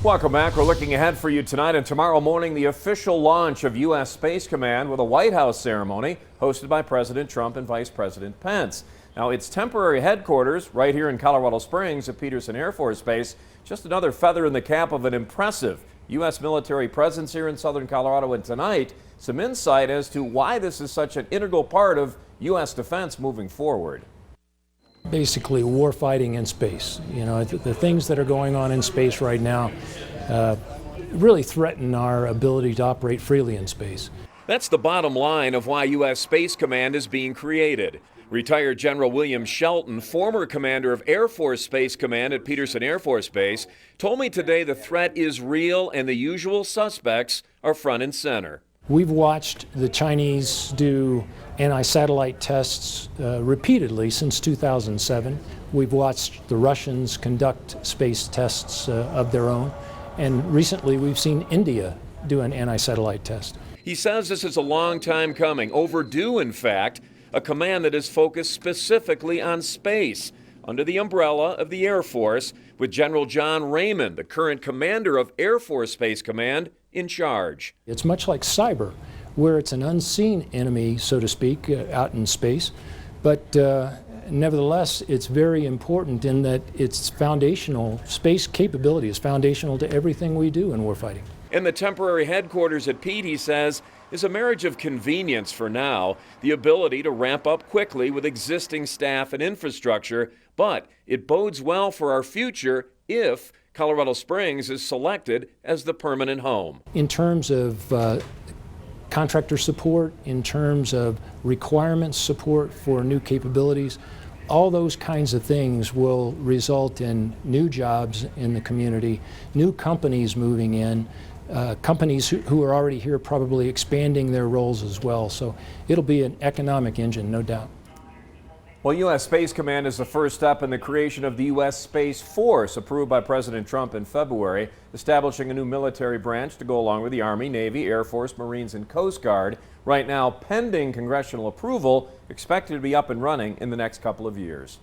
Welcome back. We're looking ahead for you tonight and tomorrow morning, the official launch of U.S. Space Command with a White House ceremony hosted by President Trump and Vice President Pence. Now, its temporary headquarters right here in Colorado Springs at Peterson Air Force Base, just another feather in the cap of an impressive U.S. military presence here in southern Colorado. And tonight, some insight as to why this is such an integral part of U.S. defense moving forward. Basically, war fighting in space. You know, the things that are going on in space right now really threaten our ability to operate freely in space. That's the bottom line of why U.S. Space Command is being created. Retired General William Shelton, former commander of Air Force Space Command at Peterson Air Force Base, told me today the threat is real and the usual suspects are front and center. We've watched the Chinese do anti-satellite tests repeatedly since 2007. We've watched the Russians conduct space tests of their own. And recently we've seen India do an anti-satellite test. He says this is a long time coming, overdue in fact, a command that is focused specifically on space, under the umbrella of the Air Force, with General John Raymond, the current commander of Air Force Space Command, in charge. It's much like cyber, where it's an unseen enemy, so to speak, out in space, but nevertheless, it's very important in that it's foundational. Space capability is foundational to everything we do in warfighting. And the temporary headquarters at Pete, he says, is a marriage of convenience for now, the ability to ramp up quickly with existing staff and infrastructure, but it bodes well for our future if Colorado Springs is selected as the permanent home. In terms of contractor support, in terms of requirements support for new capabilities, all those kinds of things will result in new jobs in the community, new companies moving in, companies who are already here probably expanding their roles as well. So it'll be an economic engine, no doubt. Well, U.S. Space Command is the first step in the creation of the U.S. Space Force, approved by President Trump in February, establishing a new military branch to go along with the Army, Navy, Air Force, Marines, and Coast Guard. Right now, pending congressional approval, expected to be up and running in the next couple of years.